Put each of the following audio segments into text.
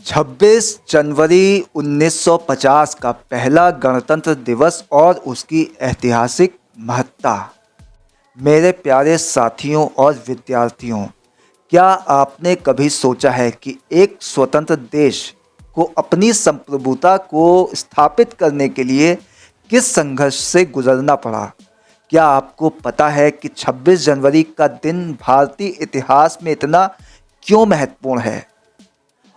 26 जनवरी 1950 का पहला गणतंत्र दिवस और उसकी ऐतिहासिक महत्ता। मेरे प्यारे साथियों और विद्यार्थियों, क्या आपने कभी सोचा है कि एक स्वतंत्र देश को अपनी संप्रभुता को स्थापित करने के लिए किस संघर्ष से गुजरना पड़ा? क्या आपको पता है कि 26 जनवरी का दिन भारतीय इतिहास में इतना क्यों महत्वपूर्ण है?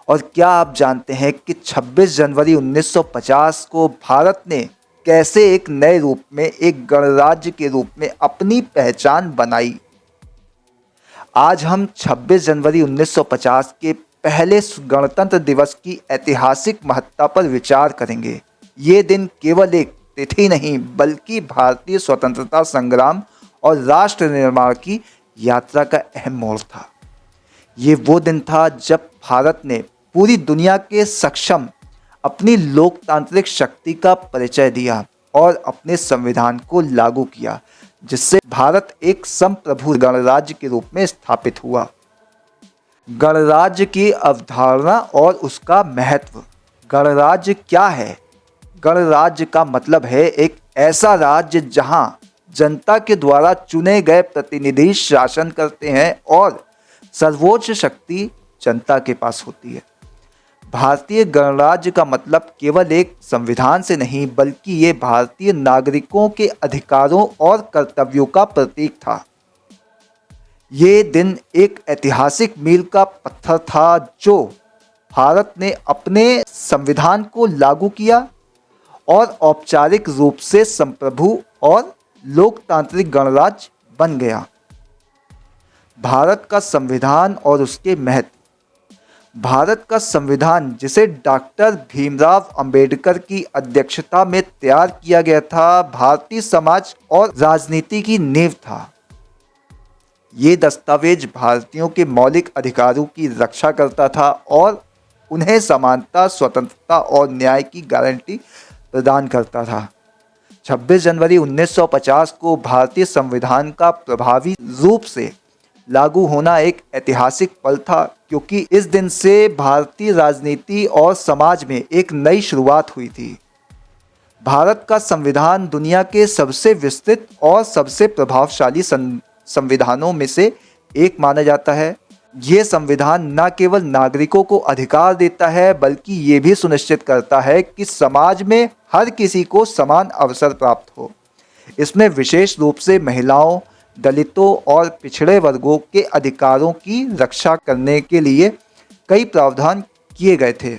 और क्या आप जानते हैं कि 26 जनवरी 1950 को भारत ने कैसे एक नए रूप में, एक गणराज्य के रूप में अपनी पहचान बनाई? आज हम 26 जनवरी 1950 के पहले गणतंत्र दिवस की ऐतिहासिक महत्ता पर विचार करेंगे। ये दिन केवल एक तिथि नहीं, बल्कि भारतीय स्वतंत्रता संग्राम और राष्ट्र निर्माण की यात्रा का अहम मोड़ था। ये वो दिन था जब भारत ने पूरी दुनिया के सक्षम अपनी लोकतांत्रिक शक्ति का परिचय दिया और अपने संविधान को लागू किया, जिससे भारत एक संप्रभु गणराज्य के रूप में स्थापित हुआ। गणराज्य की अवधारणा और उसका महत्व। गणराज्य क्या है? गणराज्य का मतलब है एक ऐसा राज्य जहां जनता के द्वारा चुने गए प्रतिनिधि शासन करते हैं और सर्वोच्च शक्ति जनता के पास होती है। भारतीय गणराज्य का मतलब केवल एक संविधान से नहीं, बल्कि ये भारतीय नागरिकों के अधिकारों और कर्तव्यों का प्रतीक था। ये दिन एक ऐतिहासिक मील का पत्थर था जो भारत ने अपने संविधान को लागू किया और औपचारिक रूप से संप्रभु और लोकतांत्रिक गणराज्य बन गया। भारत का संविधान और उसके महत्व। भारत का संविधान, जिसे डॉक्टर भीमराव अंबेडकर की अध्यक्षता में तैयार किया गया था, भारतीय समाज और राजनीति की नींव था। ये दस्तावेज भारतीयों के मौलिक अधिकारों की रक्षा करता था और उन्हें समानता, स्वतंत्रता और न्याय की गारंटी प्रदान करता था। 26 जनवरी 1950 को भारतीय संविधान का प्रभावी रूप से लागू होना एक ऐतिहासिक पल था, क्योंकि इस दिन से भारतीय राजनीति और समाज में एक नई शुरुआत हुई थी। भारत का संविधान दुनिया के सबसे विस्तृत और सबसे प्रभावशाली संविधानों में से एक माना जाता है। ये संविधान न केवल नागरिकों को अधिकार देता है, बल्कि ये भी सुनिश्चित करता है कि समाज में हर किसी को समान अवसर प्राप्त हो। इसमें विशेष रूप से महिलाओं, दलितों और पिछड़े वर्गों के अधिकारों की रक्षा करने के लिए कई प्रावधान किए गए थे,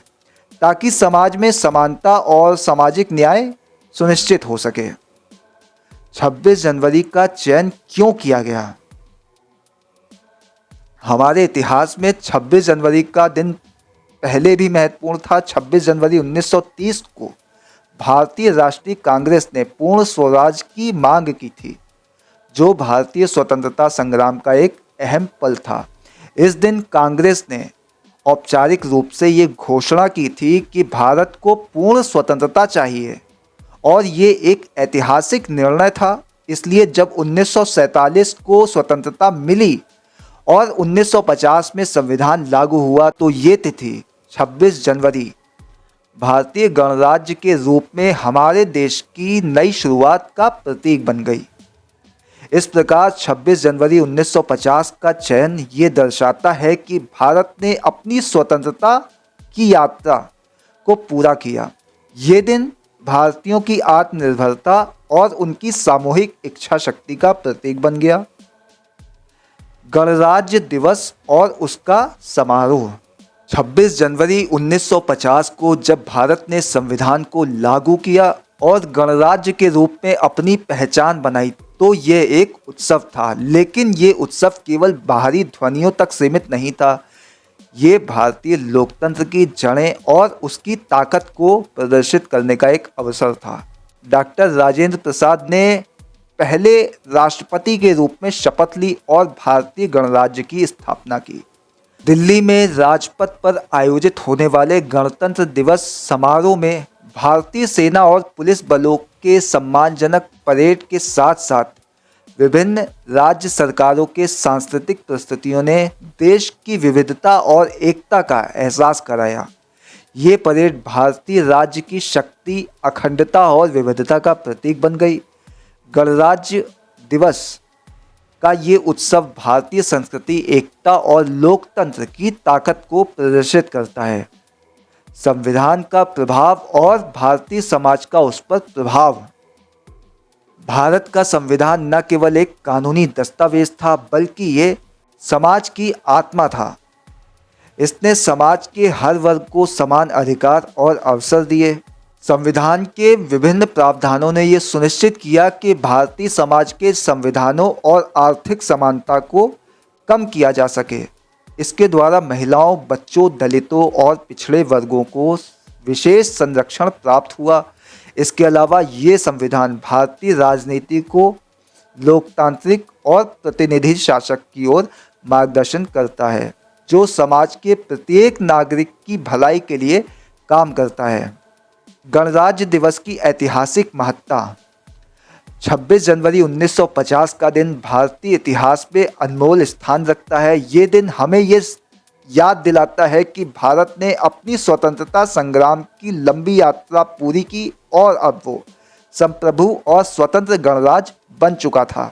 ताकि समाज में समानता और सामाजिक न्याय सुनिश्चित हो सके। 26 जनवरी का चयन क्यों किया गया? हमारे इतिहास में 26 जनवरी का दिन पहले भी महत्वपूर्ण था। 26 जनवरी 1930 को भारतीय राष्ट्रीय कांग्रेस ने पूर्ण स्वराज की मांग की थी, जो भारतीय स्वतंत्रता संग्राम का एक अहम पल था। इस दिन कांग्रेस ने औपचारिक रूप से ये घोषणा की थी कि भारत को पूर्ण स्वतंत्रता चाहिए, और ये एक ऐतिहासिक निर्णय था। इसलिए जब 1947 को स्वतंत्रता मिली और 1950 में संविधान लागू हुआ, तो ये तिथि 26 जनवरी भारतीय गणराज्य के रूप में हमारे देश की नई शुरुआत का प्रतीक बन गई। इस प्रकार 26 जनवरी 1950 का चयन ये दर्शाता है कि भारत ने अपनी स्वतंत्रता की यात्रा को पूरा किया। ये दिन भारतीयों की आत्मनिर्भरता और उनकी सामूहिक इच्छा शक्ति का प्रतीक बन गया। गणराज्य दिवस और उसका समारोह। 26 जनवरी 1950 को जब भारत ने संविधान को लागू किया और गणराज्य के रूप में अपनी पहचान बनाई, तो ये एक उत्सव था। लेकिन ये उत्सव केवल बाहरी ध्वनियों तक सीमित नहीं था। ये भारतीय लोकतंत्र की जड़ें और उसकी ताकत को प्रदर्शित करने का एक अवसर था। डॉक्टर राजेंद्र प्रसाद ने पहले राष्ट्रपति के रूप में शपथ ली और भारतीय गणराज्य की स्थापना की। दिल्ली में राजपथ पर आयोजित होने वाले गणतंत्र दिवस समारोह में भारतीय सेना और पुलिस बलों के सम्मानजनक परेड के साथ साथ विभिन्न राज्य सरकारों के सांस्कृतिक प्रस्तुतियों ने देश की विविधता और एकता का एहसास कराया। ये परेड भारतीय राज्य की शक्ति, अखंडता और विविधता का प्रतीक बन गई। गणराज्य दिवस का ये उत्सव भारतीय संस्कृति, एकता और लोकतंत्र की ताकत को प्रदर्शित करता है। संविधान का प्रभाव और भारतीय समाज का उस पर प्रभाव। भारत का संविधान न केवल एक कानूनी दस्तावेज था, बल्कि ये समाज की आत्मा था। इसने समाज के हर वर्ग को समान अधिकार और अवसर दिए। संविधान के विभिन्न प्रावधानों ने यह सुनिश्चित किया कि भारतीय समाज के संविधानों और आर्थिक समानता को कम किया जा सके। इसके द्वारा महिलाओं, बच्चों, दलितों और पिछड़े वर्गों को विशेष संरक्षण प्राप्त हुआ। इसके अलावा ये संविधान भारतीय राजनीति को लोकतांत्रिक और प्रतिनिधि शासक की ओर मार्गदर्शन करता है, जो समाज के प्रत्येक नागरिक की भलाई के लिए काम करता है। गणराज्य दिवस की ऐतिहासिक महत्ता। 26 जनवरी 1950 का दिन भारतीय इतिहास में अनमोल स्थान रखता है। ये दिन हमें ये याद दिलाता है कि भारत ने अपनी स्वतंत्रता संग्राम की लंबी यात्रा पूरी की और अब वो संप्रभु और स्वतंत्र गणराज्य बन चुका था।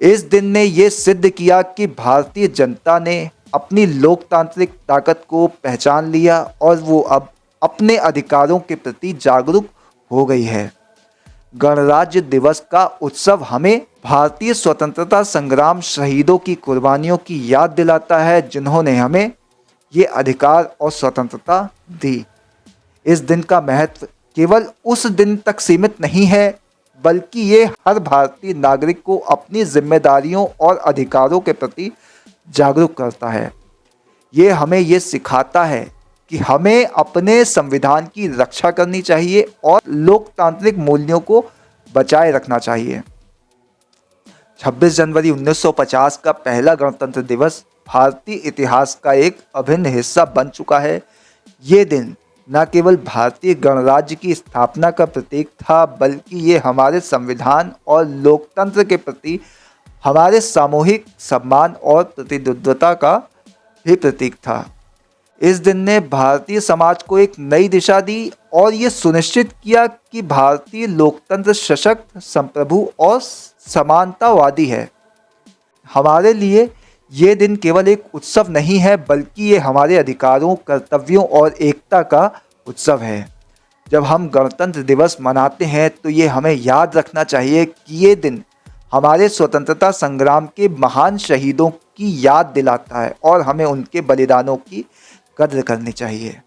इस दिन ने ये सिद्ध किया कि भारतीय जनता ने अपनी लोकतांत्रिक ताकत को पहचान लिया और वो अब अपने अधिकारों के प्रति जागरूक हो गई है। गणराज्य दिवस का उत्सव हमें भारतीय स्वतंत्रता संग्राम शहीदों की कुर्बानियों की याद दिलाता है, जिन्होंने हमें ये अधिकार और स्वतंत्रता दी। इस दिन का महत्व केवल उस दिन तक सीमित नहीं है, बल्कि ये हर भारतीय नागरिक को अपनी जिम्मेदारियों और अधिकारों के प्रति जागरूक करता है। ये हमें ये सिखाता है कि हमें अपने संविधान की रक्षा करनी चाहिए और लोकतांत्रिक मूल्यों को बचाए रखना चाहिए। 26 जनवरी 1950 का पहला गणतंत्र दिवस भारतीय इतिहास का एक अभिन्न हिस्सा बन चुका है। ये दिन न केवल भारतीय गणराज्य की स्थापना का प्रतीक था, बल्कि ये हमारे संविधान और लोकतंत्र के प्रति हमारे सामूहिक सम्मान और प्रतिबद्धता का भी प्रतीक था। इस दिन ने भारतीय समाज को एक नई दिशा दी और ये सुनिश्चित किया कि भारतीय लोकतंत्र सशक्त, संप्रभु और समानतावादी है। हमारे लिए ये दिन केवल एक उत्सव नहीं है, बल्कि ये हमारे अधिकारों, कर्तव्यों और एकता का उत्सव है। जब हम गणतंत्र दिवस मनाते हैं तो ये हमें याद रखना चाहिए कि ये दिन हमारे स्वतंत्रता संग्राम के महान शहीदों की याद दिलाता है और हमें उनके बलिदानों की कद्र करनी चाहिए।